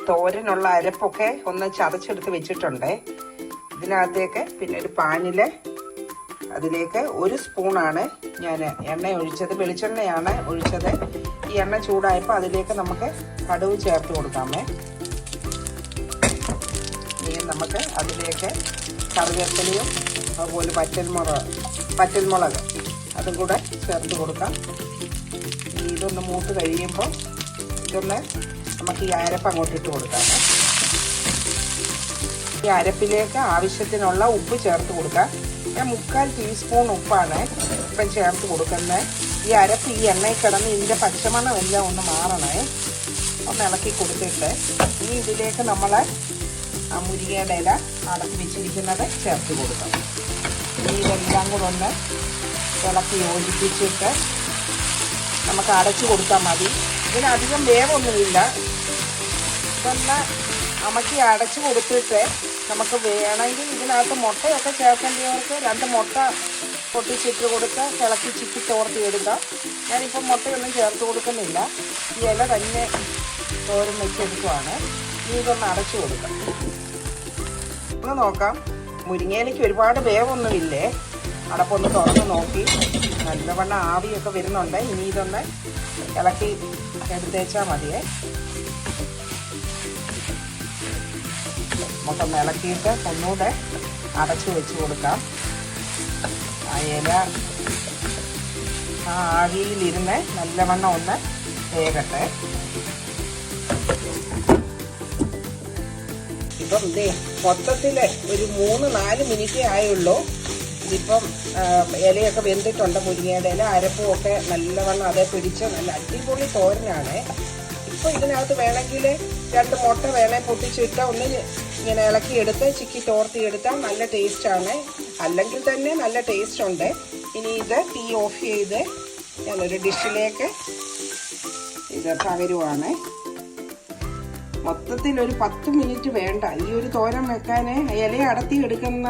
തോരനുള്ള അരപ്പൊക്കെ ഒന്ന് ചതച്ചെടുത്ത് വെച്ചിട്ടുണ്ട്. ഇതിനകത്തേക്ക് പിന്നെ ഒരു പാനിൽ അതിലേക്ക് 1 സ്പൂണാണ് ഞാൻ എണ്ണ ഒഴിച്ചത്. വെളിച്ചെണ്ണയാണ് ഒഴിച്ചത്. ഈ എണ്ണ ചൂടായപ്പോൾ അതിലേക്ക് നമുക്ക് കടുക് ചേർത്ത് കൊടുക്കാമേ. ഇനി നമുക്ക് അതിലേക്ക് കറിവേപ്പിലയും അതുപോലെ പച്ചമുളക് അതും കൂടെ ചേർത്ത് കൊടുക്കാം. ഇതൊന്ന് മൂത്ത് കഴിയുമ്പോൾ നമുക്ക് ഈ അരപ്പ് അങ്ങോട്ട് ഇട്ട് കൊടുക്കാം. ഈ അരപ്പിലേക്ക് ആവശ്യത്തിനുള്ള ഉപ്പ് ചേർത്ത് കൊടുക്കാം. ഞാൻ 3/4 ടീസ്പൂൺ ഉപ്പാണ് ഇപ്പം ചേർത്ത് കൊടുക്കുന്നത്. ഈ അരപ്പ് ഈ എണ്ണയിൽ കിടന്ന് ഇതിൻ്റെ പച്ചമണം എല്ലാം ഒന്ന് മാറണേ. ഒന്ന് ഇളക്കി കൊടുത്തിട്ട് ഇനി ഇതിലേക്ക് നമ്മൾ ആ മുരിങ്ങയുടെ ഇല അടക്കി വെച്ചിരിക്കുന്നത് ചേർത്ത് കൊടുക്കാം. ഇനി ഇതെല്ലാം കൂടെ ഒന്ന് ഇളക്കി യോജിപ്പിച്ചിട്ട് നമുക്ക് അടച്ചു കൊടുത്താൽ മതി. ഇതിനധികം വേവൊന്നുമില്ല. ഇതൊന്ന് അമക്കി അടച്ചു കൊടുത്തിട്ട് നമുക്ക് വേണമെങ്കിൽ ഇതിനകത്ത് മുട്ടയൊക്കെ ചേർക്കേണ്ടവർക്ക് 2 മുട്ട പൊട്ടിച്ചിട്ട് കൊടുത്ത് ഇളക്കി ചിക്കി തോർത്തി എടുക്കാം. ഞാനിപ്പോൾ മുട്ടയൊന്നും ചേർത്ത് കൊടുക്കുന്നില്ല. ഈ ഇല തന്നെ തോരൻ വെച്ചെടുക്കുവാണ്. ഇനി ഇതൊന്ന് അടച്ചു കൊടുക്കാം. ഒന്ന് നോക്കാം. മുരിങ്ങയിലേക്ക് ഒരുപാട് വേവൊന്നുമില്ലേ. അടപ്പൊന്ന് തുറന്ന് നോക്കി നല്ലവണ്ണം ആവിയൊക്കെ വരുന്നുണ്ട്. ഇനി ഇതൊന്ന് ഇളക്കി എടുത്തേച്ചാൽ മതിയേ. നമുക്കൊന്ന് ഇളക്കിയിട്ട് ഒന്നുകൂടെ അടച്ചു വെച്ച് കൊടുക്കാം. ആ ഇല ആ ആവിയിലിരുന്ന് നല്ലവണ്ണം ഒന്ന് വേകട്ടെ. ഇപ്പം മൊത്തത്തിൽ ഒരു 3-4 മിനിറ്റേ ആയുള്ളൂ. ഇതിപ്പം ഇലയൊക്കെ വെന്തിട്ടുണ്ട്. മുരിങ്ങയുടെ ഇല അരപ്പും ഒക്കെ നല്ലവണ്ണം അതേ പിടിച്ച് നല്ല അടിപൊളി തോരനാണ്. ഇപ്പോൾ ഇതിനകത്ത് വേണമെങ്കിൽ 2 മുട്ട വേണേൽ പൊട്ടിച്ചിട്ട് ഒന്ന് ഇങ്ങനെ ഇളക്കിയെടുത്ത് ചിക്കി തോർത്തിയെടുത്താൽ നല്ല ടേസ്റ്റാണ്. അല്ലെങ്കിൽ തന്നെ നല്ല ടേസ്റ്റ് ഉണ്ട്. ഇനി ഇത് തീ ഓഫ് ചെയ്ത് ഞാനൊരു ഡിഷിലേക്ക് ഇത് പകരുവാണ്. മൊത്തത്തിൽ ഒരു 10 മിനിറ്റ് വേണ്ട. ഈ ഒരു തോരൻ വെക്കാൻ ഇല അടത്തി എടുക്കുന്ന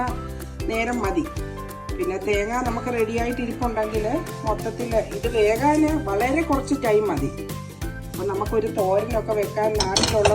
നേരം മതി. പിന്നെ തേങ്ങ നമുക്ക് റെഡിയായിട്ട് ഇരിപ്പുണ്ടെങ്കിൽ മൊത്തത്തിൽ ഇത് വേകാൻ വളരെ കുറച്ച് ടൈം മതി. അപ്പോൾ നമുക്കൊരു തോരനൊക്കെ വെക്കാൻ നാട്ടിലുള്ള